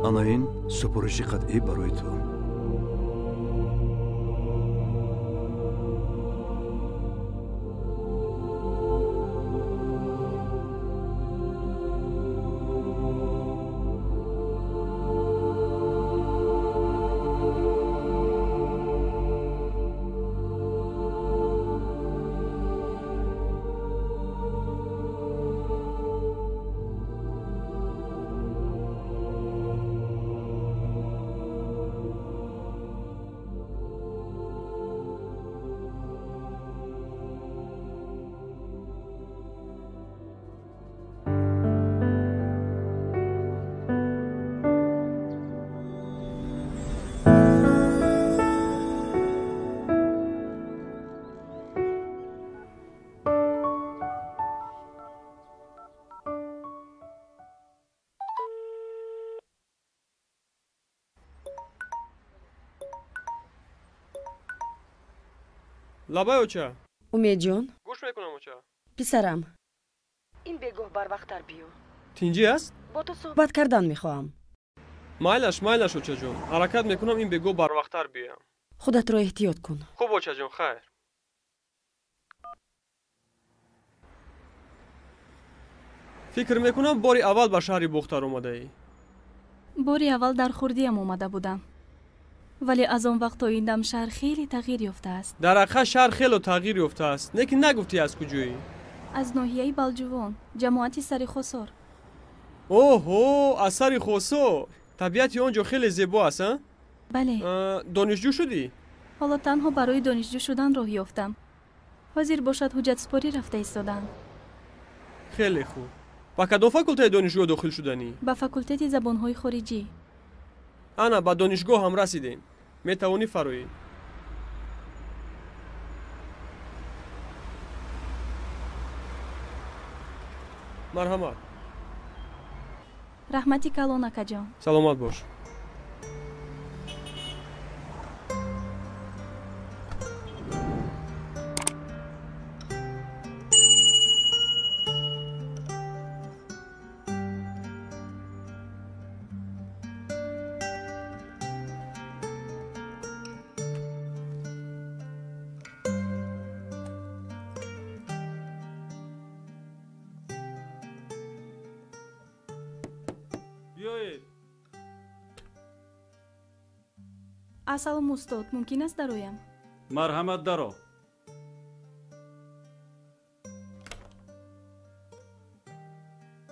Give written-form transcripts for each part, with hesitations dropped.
Anayin سپرشی قطعی برای تو. لابای اوچا امید جان گوش میکنم اوچا پسرم این بگو بر وقتر بیو تینجی است؟ با تو صحبت کردن میخوام مایلش اوچا جون حرکت میکنم این بگو بر وقتر بیام خودت رو احتیاط کن خوب اوچا جون خیر فکر میکنم باری اول به شهر بختر اومده ای باری اول در خوردیم اومده بودم ولی از اون وقت تا این دم شهر خیلی تغییر یافته است. در حقیقت شهر خیلی تغییر یافته است. لیکن نگفتی از کجایی؟ از ناحیه بلجوان، جماعت سری خسار. اوه از سری خسار. طبیعت اونجا خیلی زیبا است ها؟ بله. دانشجو شدی؟ حالا تنها برای دانشجو شدن راه یافتم. حاضر باشد حجت سپاری رفته ایستادم. خیلی خوب. با کدام فاکولته دانشجو داخل شدنی؟ با فاکولته زبانهای خارجی. انا با دانشگاه هم رسیدیم. میتوانی فروی. مرحمت. رحمتی کلان اکا جان. سلامت باش. Асалом устод, мумкин аст дароям? Марҳамат даро.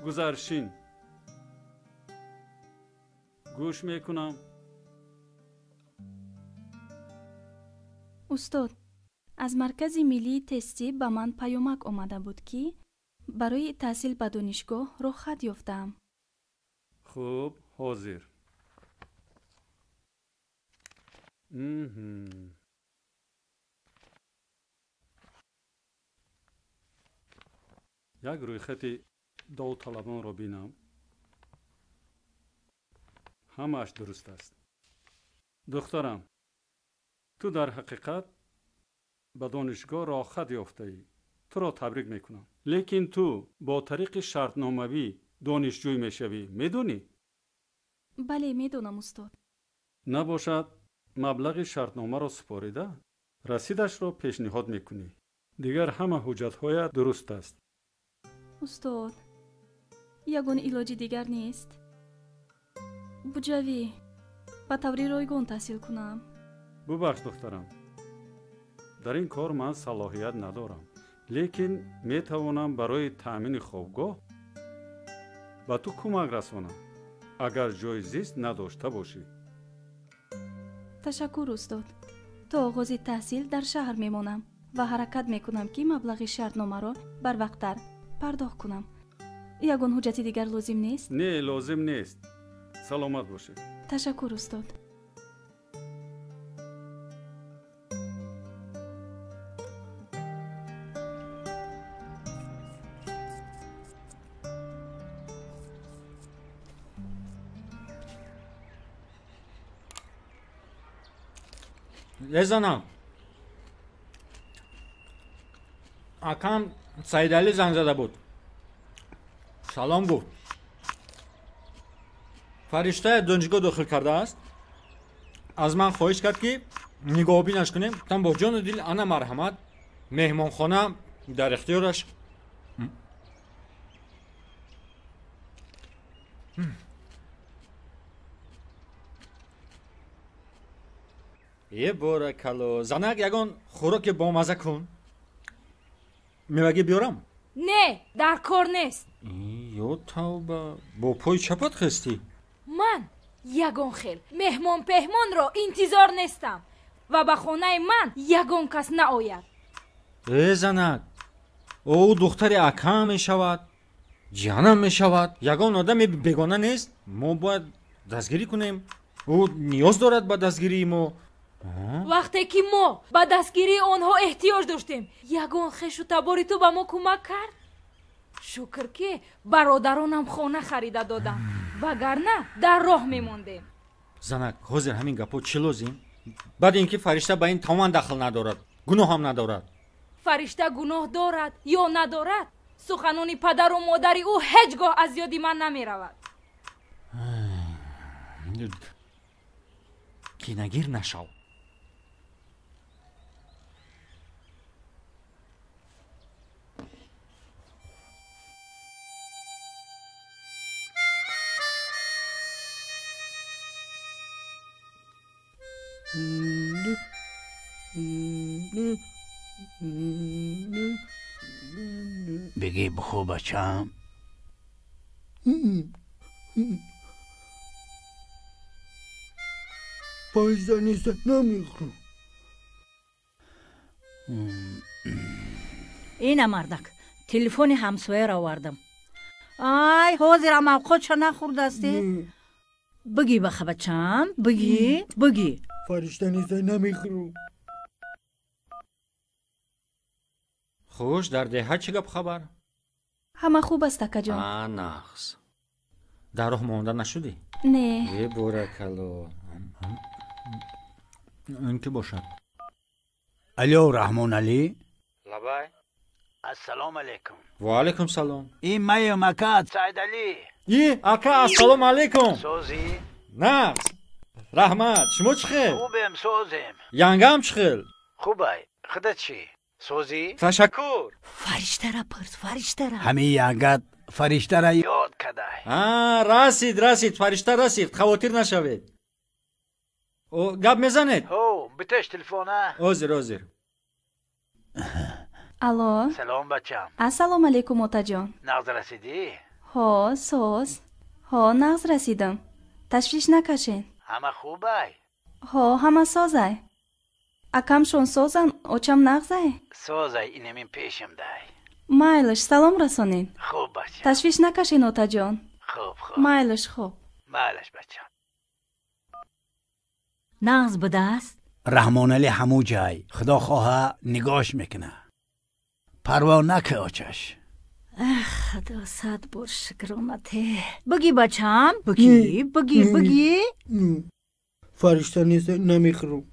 Гузаршин. гӯш мекунам. устод, аз маркази миллии тестӣ ба ман паёмак омада буд ки барои таҳсил ба донишгоҳ роҳхат ёфтаам. хуб, ҳозир. як рӯйхати довталабонро бинам. ҳамааш дуруст аст. духтарам, ту дар ҳақиқат ба донишгоҳ роҳхат ёфтаӣ. туро табрик мекунам. лекин ту бо тариқи шартномавӣ донишҷӯй мешавӣ, медонӣ? бале, медонам устод. набошад маблағи шартномаро супорида расидашро пешниҳод мекунӣ. дигар ҳама ҳуҷҷатҳоят дуруст аст. устод, ягон илоҷи дигар нест? буҷавӣ ба таври ройгон таҳсил кунам. бубахш духтарам, дар ин кор ман салоҳият надорам, лекин метавонам барои таъмини хобгоҳ ба ту кӯмак расонам, агар ҷои зист надошта бошӣ. ташаккур устод. то оғози таҳсил дар шаҳр мемонам ва ҳаракат мекунам ки маблағи шартномаро барвақттар пардохт кунам. ягон ҳуҷҷати дигар лозим нест? не, лозим нест. саломат бошед. ташаккур устод. езанам, акам Саидали занг зада буд. салом гуфт. фаришта донишгоҳ дохил кардааст. аз ман хоҳиш кард ки нигоҳубинаш кунем. гуфтам бо ҷону дил ана марҳамат меҳмонхона дар ихтиёраш. баракалло. занак ягон хӯроки бомаза кун. мевагӣ биёрам? не дар кор нест. ё тавба, бо пои чапат хестӣ? ман ягон хел меҳмон пеҳмонро интизор нестам ва ба хонаи ман ягон кас наояд. занак, ӯ духтари акам мешавад, ҷиянам мешавад. ягон одами бегона нест. мо бояд дастгирӣ кунем. ӯ ниёз дорад ба дастгирии мо. вақте ки мо ба дастгирии онҳо эҳтиёҷ доштем, ягон хешу табори ту ба мо кӯмак кард. шукр ки бародаронам хона харида доданд, вагарна дар роҳ мемондем. занак, ҳозир ҳамин гапҳо чӣ лозим? баъд ин ки фаришта ба ин тамоман дахл надорад, гуноҳам надорад. фаришта гуноҳ дорад ё надорад, суханони падару модари ӯ ҳеҷ гоҳ аз ёди ман намеравад. кинагир нашав. بگی بخو بچم. پایزدنیست نمیخورم. اینم مردک تلفن همسایه را آوردم. آی حاضرم اوقاتشو نخوردستی؟ بگی بخه بچم، بگی. فرشتنیست نمیخورم. خوش در دهه چه گپ خبر؟ ҳама хуб аст акаҷон. нағз. дар роҳ монда нашудӣ? не. баракалло. ин ки бошад? الو رحمان علی. лабай. السلام علیکم. ва алайкум салом. این مای مکات. سعید علی. ака ассалому алайкум. سوزی. нағз. раҳмат. шумо чӣ хел? خوبم سوزم. янгам чӣ хел? خوبای. خودت چی؟ سوزی؟ ташаккур. فرشته را پرس، فرشته را. همین ягад فرشته را یاد کدای. расид, фаришта расид. хавотир нашавед. гап мезанед? هو بتش تلفونه. ҳозир. алло. سلام بچم. ассалому алайкум отаҷон. نغز رسیدی؟ ҳо соз. ҳо нағз расидам. ташвиш накашен. همه خوبای. ҳо ҳама созай. акамшон созан, очам нағзай. سوزای اینمین پیشم دای. майлаш салом расонен. خوب بچم. ташвиш накашен отаҷон. خوب. майлаш хуб. مالش بچم. نغز بوده است؟ رحمان علی همو جای خدا خواه نگاش میکنه. پروا نکه آچش. خدا صد بار شکر آمده. بگی بچم، بگی. فرشتنیست نمیخورم.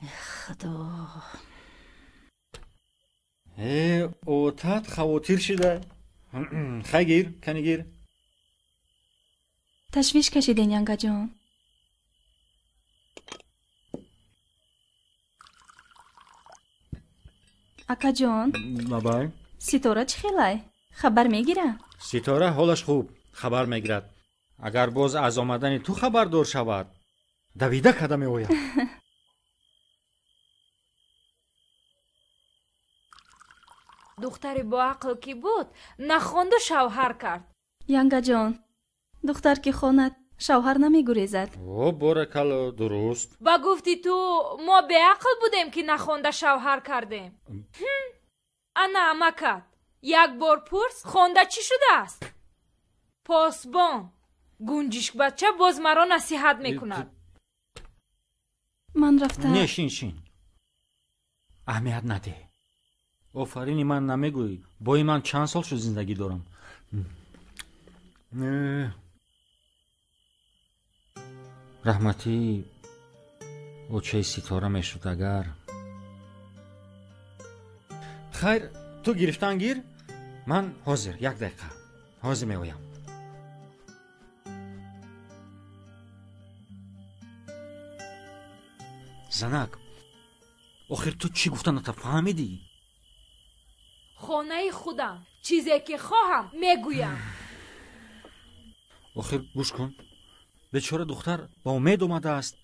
خدا. отат хавотир шуда. хай гир, кани гир. ташвиш кашиден янгаҷон. акаҷон. лабай. ситора чӣ хелай? хабар мегира? ситора ҳолаш хуб, хабар мегирад. агар боз аз омадани ту хабардор шавад, давида када меояд. духтари боақл ки буд, нахонду шавҳар кард. янгаҷон, духтар ки хонад, шавҳар намегурезад. баракалло, дуруст. ба гуфти ту мо беақл будем ки нахонда шавҳар кардем. ана амакат, як бор пурс, хонда чӣ шудааст? посбон, гунҷишкбача боз маро насиҳат мекунад. ман рафтам. не, шин. аҳамият наде. офарини ман намегӯй. бои ман чанд сол шуд зиндагӣ дорам. раҳматӣ очаи ситора мешуд агар. хайр, ту гирифтан гир. ман ҳозир, як дақиқа. ҳозир меоям. занак охир ту чӣ гуфтаната фаҳмидӣ? хонаи худам чизе ки хоҳам мегӯям. охир гӯш кун, бечора духтар ба умед омадааст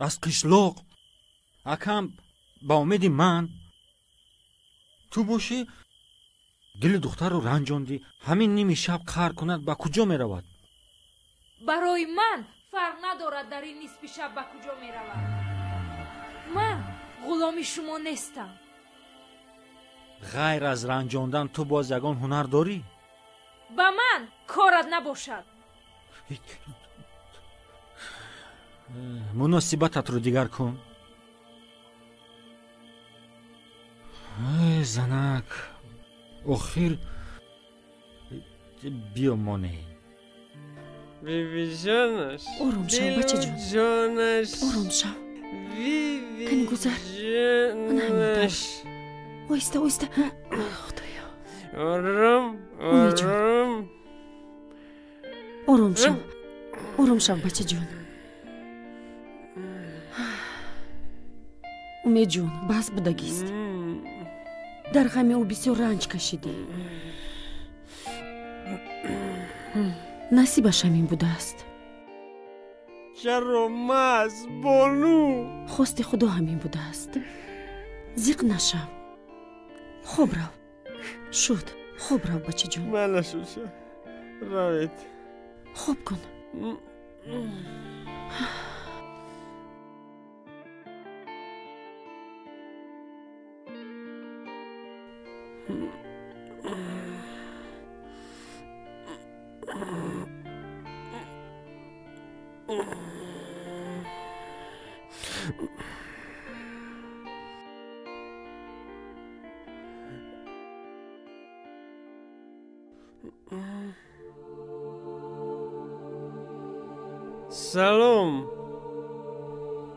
аз қишлоқ. акам ба умеди ман. ту бошӣ дили духтарро ранҷондӣ. ҳамин ними шаб қаҳр кунад ба куҷо меравад? барои ман фарқ надорад дар ин нисфи шаб ба куҷо меравад. ман ғуломи шумо нестам. ғайр аз ранҷондан ту боз ягон ҳунар дорӣ? ба ман корат набошад. муносибататро дигар кун. занак охир биё монӣ. вивижонаш ором шав бачаҷон, ҷонаш ором шав. кани гузар. ман ҳамин оҳиста оҳиста. худоё, ором ором. ором шав бачаҷон. умедҷон бас будагист. дар ғами ӯ бисёр ранҷ кашидӣ. насибаш ҳамин будааст. чаромаз бону хости худо ҳамин будааст. зиқ нашав. хоб рав. шуд хоб рав бачаҷон. манашуша равед. хоб кун. салом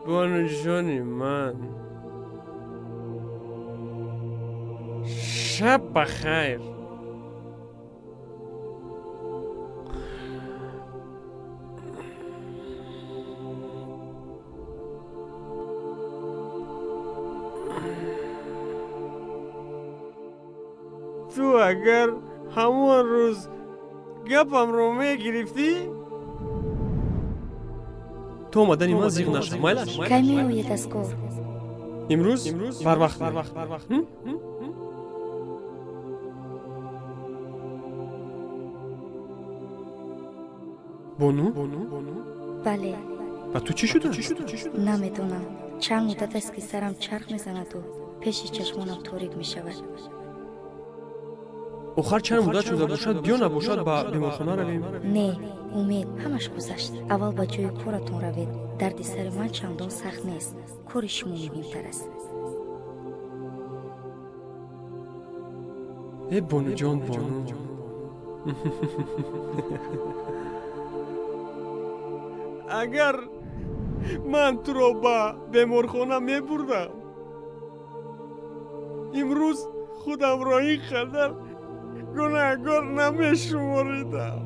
бонуҷони ман. шаб бахайр. ту агар ҳамон рӯз гапамро мегирифтӣ, то омадани ман зиқ наша. майла кай меоед аз кор? имрӯз барвақт. бону? бале. ба ту чӣ шуда? наметонам. чанд муддат аст ки сарам чарх мезанаду пеши чашмонам торик мешавад. охар чанд муддат шуда бошад биё набошад ба беморхона равем? не умед, ҳамаш гузашт. аввал ба ҷои коратон равед. дарди сари ман чандон сахт нест. кори шумо муҳимтар аст. бонуҷон бону. агар ман туро ба беморхона мебурдам, имрӯз худамро ин қадар гунаҳгор намешуморидам.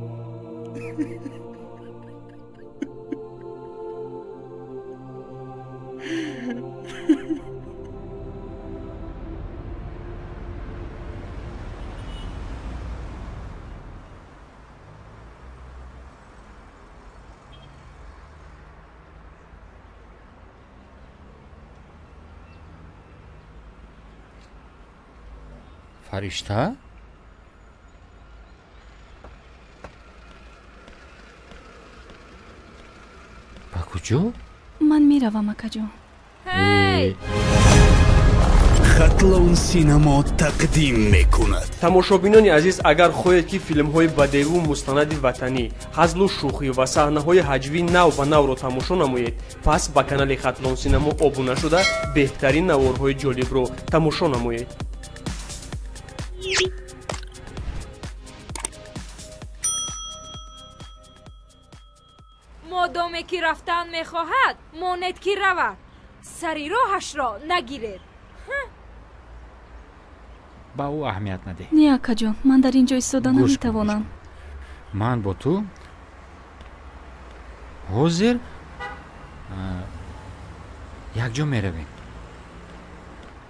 фаришта? ба куҷо? ман меравам акаҷон. хатлон синемо тақдим мекунад. тамошобинони азиз, агар хоҳед ки филмҳои бадеву мустанади ватанӣ, ҳазлу шӯхӣ ва саҳнаҳои ҳаҷвӣ нав ба навро тамошо намоед, пас ба канали хатлон синемо обуна шуда беҳтарин наворҳои ҷолибро тамошо намоед. модоме ки рафтан мехоҳад, монед ки равад. сари роҳашро нагиред. ба ӯ аҳамият надеҳ. не акаҷон, ман дар ин ҷо истода наметавонам. ман бо ту ҳозир якҷо меравем.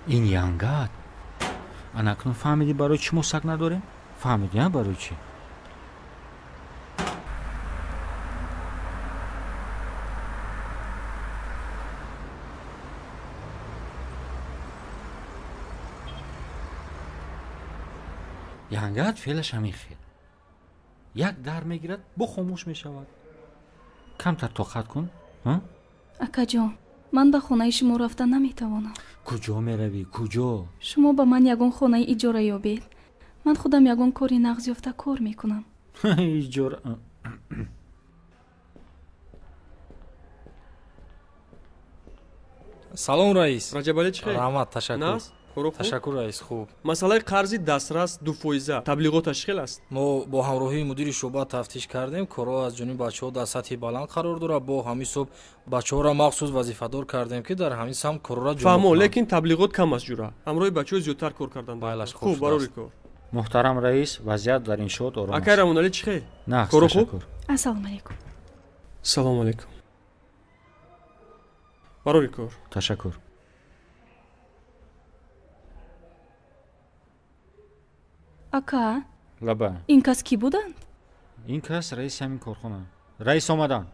ин янгат. анакнун фаҳмидӣ барои чӣ мо саг надорем? фаҳмидӣ барои чӣ? янгат феълаш ҳамин хел. як дар мегирад, бо хомӯш мешавад. камтар тоқат кун. акаҷон, ман ба хонаи шумо рафта наметавонам. куҷо меравӣ? куҷо? шумо ба ман ягон хонаи иҷора ёбед. ман худам ягон кори нағзёфта кор мекунам. иҷора? салом раис. раҷабалӣ чӣ хел? раҳмат, ташаккур. ташаккур раис, хуб. масъалаи қарзи дастрас 2% таблиғоташ чӣ хел аст? мо бо ҳамроҳии мудири шуъба тафтиш кардем. корҳо аз ҷониби бачаҳо дар сатҳи баланд қарор дорад. бо ҳамин соб бачаҳоро махсус вазифадор кардем ки дар ҳамин самт корро ҷо фаҳмо, лекин таблиғот кам аст ҷура. ҳамроҳи бачаҳо зиёдтар кор кардан. хуб, барори кор. муҳтарам раис, вазъият дар иншоот ором аст. акай рамоналӣ чӣ хел? нақс, кору хуб? ташаккур. ассалому алайкум. салому алайкум. барори кор. ташаккур. ака, лаба. ин кас кӣ буданд? ин кас раиси ҳамин корхона. раис омаданд.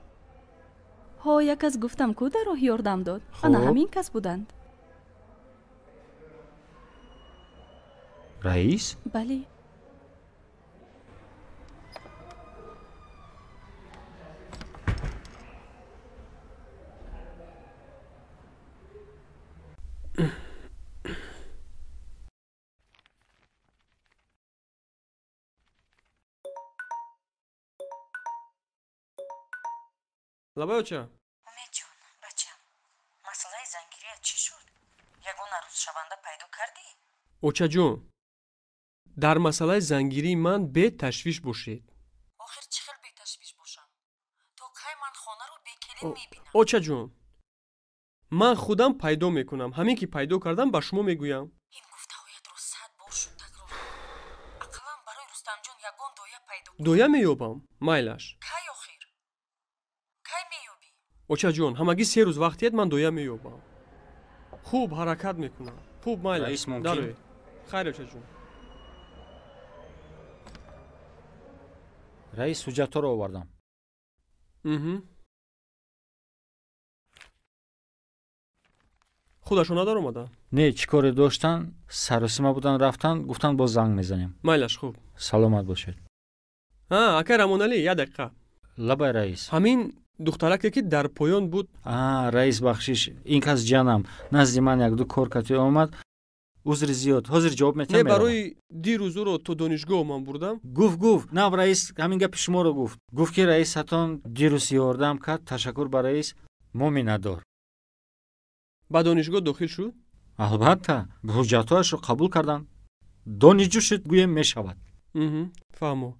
ҳо, як кас гуфтам ку дар роҳ ёрдам дод. ана ҳамин кас буданд. раис? бале. лабаёча? умедҷон, бачам, масъалаи зангирият чӣ шуд? ягон арӯзшаванда пайдо кардӣ? очаҷон, дар масъалаи зангирии ман беташвиш бошед. охир чӣ хел беташвиш бошам? то кай ман хонаро бекелин мебинам? очаҷон, ман худам пайдо мекунам. ҳамин ки пайдо кардам ба шумо мегӯям. ин гуфтаҳоятро 100 бор шуд такрор. ақаллан барои рустамҷон ягон доя пайдо кунам. доя меёбам. майлаш. кай охир? кай меёбӣ? очаҷон, ҳамагӣ 3 рӯз вақтиет, ман доя меёбам. хуб, ҳаракат мекунам. хуб, майлаш. раис мумкин? дароед. хайр очаҷон. раис, ҳуҷҷатҳоро овардам. худашон надар омада? не, чӣ коре доштан? саросима будан, рафтан, гуфтан боз занг мезанем. майлаш, хуб. саломат бошед. акай рамоналӣ, як дақиқа. лабай раис. ҳамин духтараке ки дар поён буд. раис бахшиш, ин кас ҷанам назди ман як-ду кор кати омад. узри зиёд. ҳозир ҷавоб метам. не, барои дирӯз ӯро то донишгоҳ ман бурдам. гуфт нав раис ҳамин гапи шуморо гуфт ки раис ҳатон дирӯз ёрдам кард. ташаккур ба раис. мо миннатдор. ба донишгоҳ дохил шуд? албатта, ҳуҷҷатҳояшро қабул кардан. донишҷӯ шуд, гӯем мешавад. фаҳмо.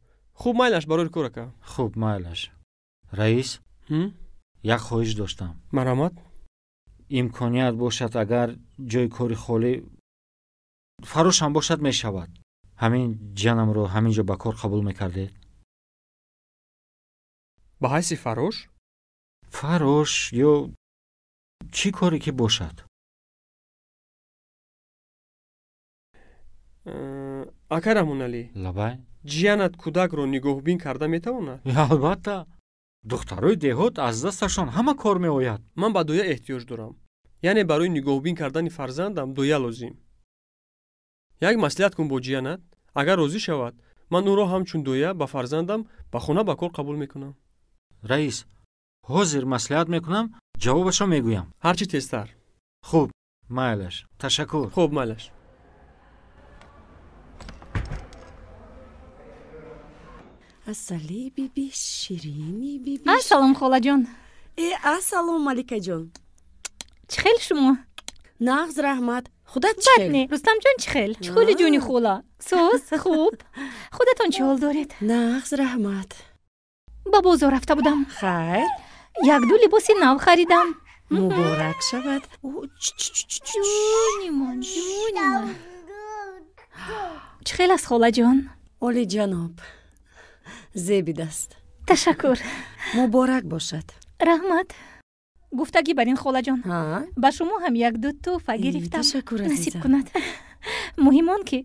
хуб, майлаш, барори кор ака. хуб, майлаш. раис, як хоҳиш доштам. марҳамат. имконият бошад, агар ҷои кори холӣ фарошам бошад, мешавад. ҳамин ҷанамро ҳамин ҷо ба кор қабул мекардед? ба ҳайси фарош? фарош ё чӣ коре ки бошад? акай рамоналӣ. лабай. ҷиянат кӯдакро нигоҳубин карда метавонад? албатта. духтарои деҳот аз дасташон ҳама кор меояд. ман ба доя эҳтиёҷ дорам. яъне барои нигоҳубин кардани фарзандам доя лозим. як маслиҳат кун бо ҷиянат. агар розӣ шавад, ман ӯро ҳамчун доя ба фарзандам ба хона ба кор қабул мекунам. раис, ҳозир маслиҳат мекунам, ҷавобашро мегӯям. ҳарчи тезтар. хуб, майлаш. ташаккур. хуб, майлаш. асали биби, ширини биби. ассалом холаҷон. ассалом маликаҷон. чӣ хел шумо? нағз раҳмат. худат чӣ хел? бад не, рустамҷон чӣ хел? чӣ холи ҷони хола? сос, хуб. худатон чӣ ҳол доред? нағз раҳмат. ба бозор рафта будам. хайр. як-ду либоси нав харидам. муборак шавад. ҷонимон, ҷонимон. чӣ хел аст холаҷон? олиҷаноб. зебид аст. ташаккур. муборак бошад. раҳмат. гуфтагӣ бар ин холаҷон. ба шумо ҳам як ду тӯҳфа гирифтам. Ташаккур насиб азизам. кунад. муҳим он ки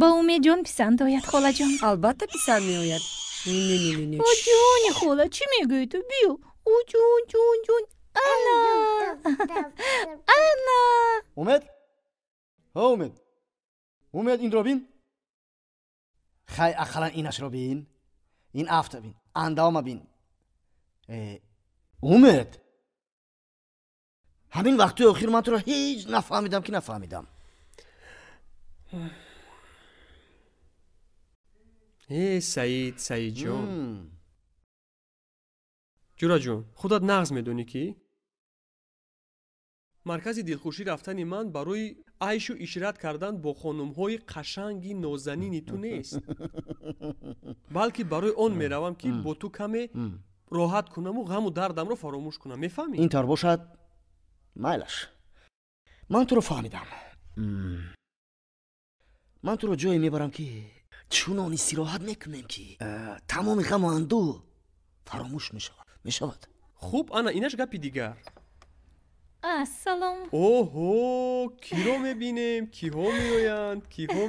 ба умедҷон писанд ояд холаҷон. албатта писанд меояд. о ҷони хола чӣ мегӯӣ ту? биё. о ҷон. ана. умед умед инро бин. хай ақаллан инашро бин. ин афта бин. андама бин. умед ҳамин вақтои охир ман туро ҳеҷ нафаҳмидам ки нафаҳмидам. саидҷон ҷураҷон худат нағз медонӣ ки маркази дилхушӣ рафтани ман барои айшу ишрат кардан бо хонумҳои қашанги нозанини ту нест, балки барои он меравам ки бо ту каме роҳат кунаму ғаму дардамро фаромӯш кунам. мефаҳмӣ? ин тавр бошад. майлаш, ман туро фаҳмидам. ман туро ҷое мебарам ки чунон истироҳат мекунем ки тамоми ғаму андӯ фаромӯш мешавад. хуб, ана инаш гапи дигар. ассалом. оҳо, киро мебинем? киҳо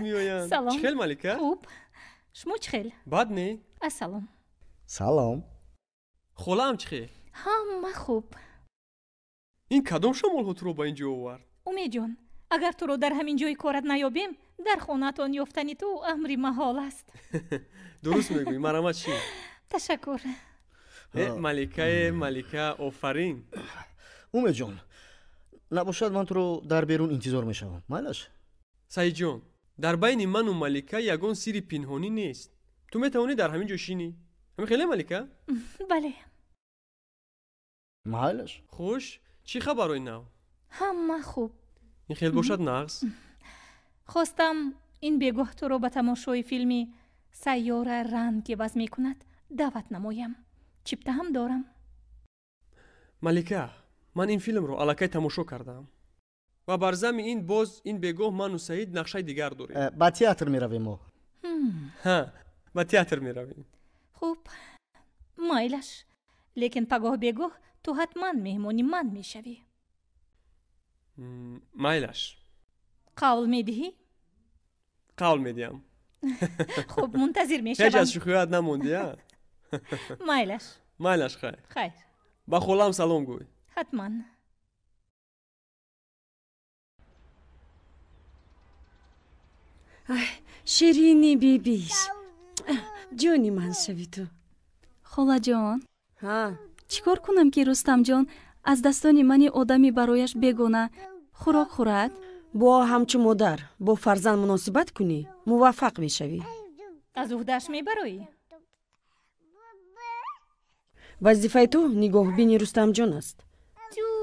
меоянд? салом. чихел малика? хуб, шумо чихел? бад не? ассалом. салом. холаам чихел? ҳама хуб. ин кадом шамолҳо туро ба ин ҷо овард? умедҷон, агар туро дар ҳамин ҷои корат наёбем, дар хонаатон ёфтани ту амри маҳол аст. дуруст мегӯӣ. марамат чӣ? ташаккур. малика, офарин. умедҷон, набошад ман туро дар берун интизор мешавам. майлаш? саидҷон, дар байни ману малика ягон сирри пинҳонӣ нест. ту метавонӣ дар ҳамин ҷо шинӣ? ҳамин хеле малика? бале. майлаш? хуш, чӣ хабарои нав? ҳама хуб. ин хел бошад нағз? хостам ин бегоҳ туро ба тамошои филми сайёра ран ки ваз мекунад даъват намоям. чипта ҳам дорам. малика, ман ин филмро аллакай тамошо кардам ва бар зами ин боз ин бегоҳ ману саид нақшаи дигар дорем. ба театр меравем мо. ҳа, ба театр меравем. хуб, майлаш. лекин пагоҳ бегоҳ ту ҳатман меҳмони ман мешавӣ. майлаш. қавл медиҳӣ? қавл медиҳам. хуб, мунтазир мешавам. ҳеҷ аз шӯхият намондӣ? майлаш. хайр. ба холам салом гӯй. ҳатман. ширини бибиш, ҷони ман шави ту. холаҷон, чӣ кор кунам ки рустамҷон аз дастони мани одами барояш бегона хӯрок хӯрад? бо ҳамчун модар бо фарзанд муносибат кунӣ, муваффақ мешавӣ. аз уҳдааш мебароӣ? вазифаи ту нигоҳбини рустамҷон аст.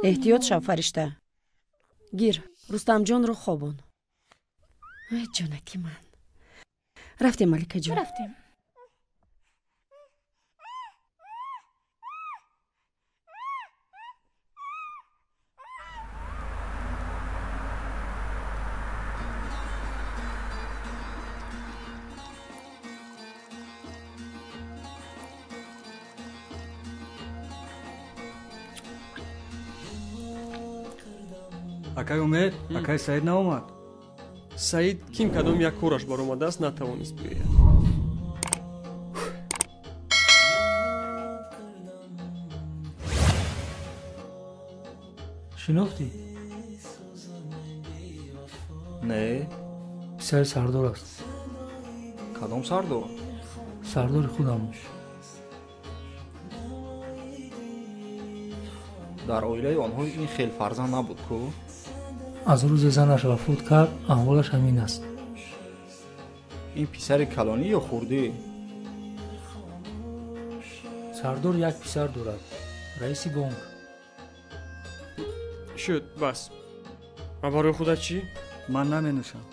эҳтиёт шав, фаришта. гир, рустамҷонро хобон. ҷонаки ман. рафтем маликаҷон? рафтем. акай умед, акай саид наомад? саид ким кадом як кораш баромадааст натавонист биёяд. шинохтӣ? не. писари сардор аст. кадом сардор? сардори худам. дар оилаи онҳо ин хел фарзанд набуд ку? аз рӯзе занаш вафот кард, аҳволаш ҳамин аст. ин писари калонӣ ё хурдӣ? сардор як писар дорад, раиси бонк. шуд, бас. ва барои худат чӣ? ман наменӯшам.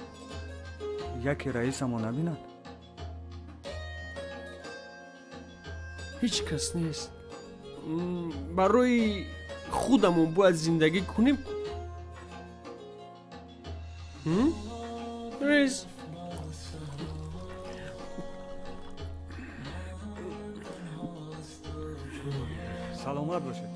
яке раисамо набинад? ҳеҷ кас нест. барои худамон бояд зиндагӣ кунем. рез саломат бошед.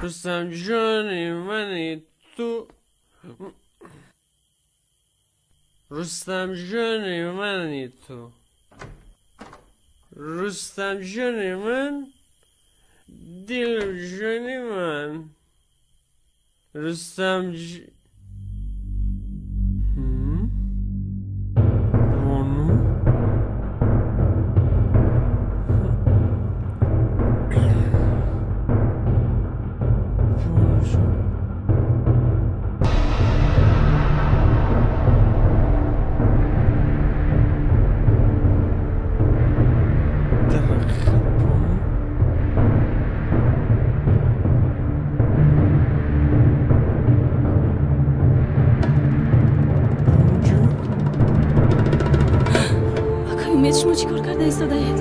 رستم جان منی تو رستم جان منی تو رستم جان من دل جان من رستم شما چیکار کرده ایستادهید؟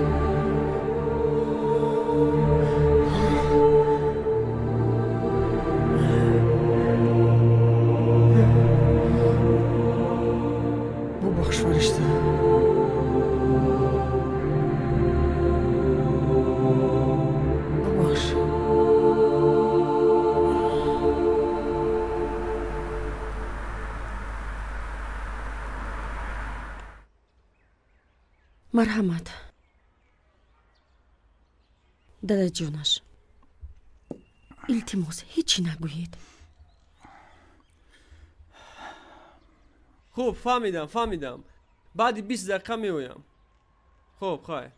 ببخش فرشته. ببخش. مرحمت. داداجونش التماس هیچی نگویید. خوب فهمیدم بعد 20 دقیقه میایم. خوب خیر.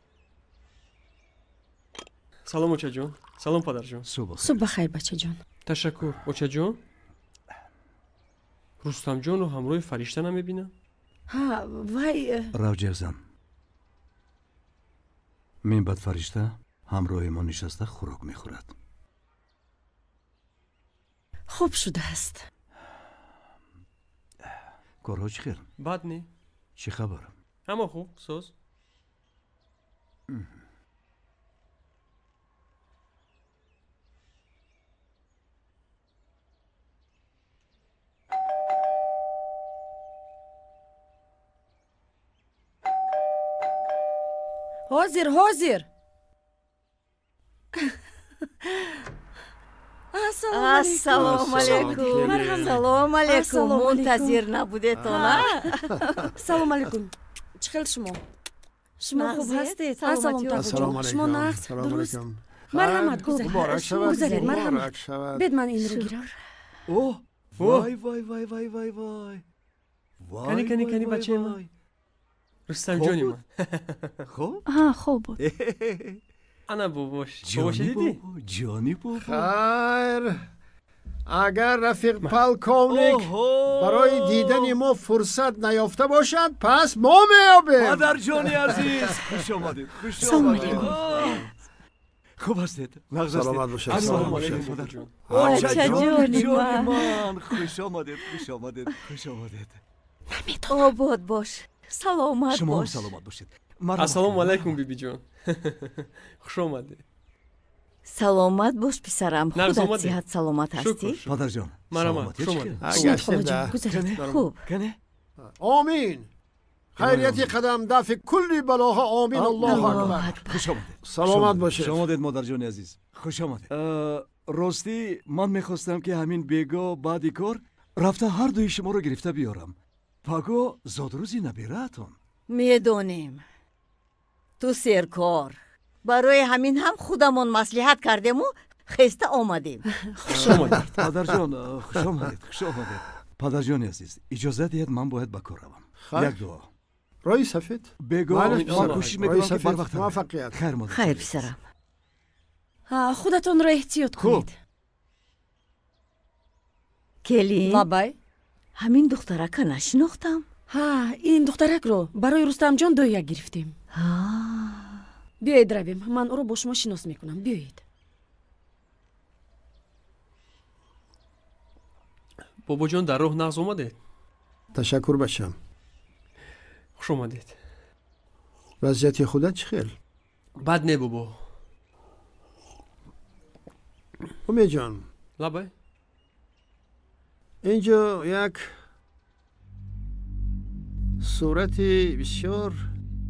سلام اوچه جون. سلام پدر جون. صبح بخیر بچه جون. تشکر. اوچه جون رستم جون رو همراه فرشته نمیبینم؟ ها وای راوجرزم من بعد فرشته همراه ما نشسته خوراک میخورد. خوب شده است. کارها چی خیر؟ بد نی. چی خبر؟ اما خوب سوز. حاضر السلام علیکم. سلام علیکم. منتظر نبودتون. سلام علیکم. چخیل شما خوب هستید؟ سلام علیکم. شما نقص درست. مرحمت گذارید. مرحمت بد من این رو گیرم. اوه وای کنی بچه من. رستم جونی من. خوب؟ ها خوب بود. انا باباش دیدی؟ جانی بابا. خیر اگر رفیق پالکونیک برای دیدن ما فرصت نیافته باشد پس ما میابیم. مادر جانی عزیز خوش آمدید. خوب هستید؟ سلامت باشید. سلام علیکم مادر جون. جانی من خوش آمدید. آباد باش. سلامت شما باش. سلامت باشید. السلام علیکم بیبی جون. خوش آمدید. سلامت باش پسرم. خودت صحت سلامت هستی؟ مادر جان مرحمت. خوب. آمین. خیریتی قدم دفع کلی بلاها. آمین. الله اکبر. خوش آمدید. سلامت باشید. خوش آمدید مادر جان عزیز. خوش آمدید. راستی من میخواستم که همین بیگا بعدی کار رفته هر دوی شما رو گرفته بیارم. پگاه زادروزی نبیرهتون. میدونیم تو سرکار. برای همین هم خودمون مصلحت کردیم و خسته آمدیم. خوش آمدید. پدر جان خوش آمدید. پدر جان عزیز اجازه دهید من باید به کار روم. یک دعا. رای سفید. بگو من کوشش میکنم که بر وقت موفقیت. خیر مادر. خیر پسرم. خودتون را احتیاط کنید. کلی لابای همین دخترک نشناختم. این دخترک رو برای رستم جان دویا گرفتیم. بیایید رویم. من او رو با شما شناس میکنم. بیایید. بابا جان در راه نغز اومده. تشکر بچم. خوش اومدید. وضعیت خودت چه خیل؟ بد نه بابا. امید جان لابای اینجا یک صورتی بسیار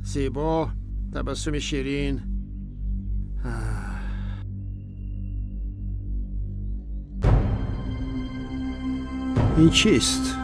زیبا، تبسم شیرین، این چیست؟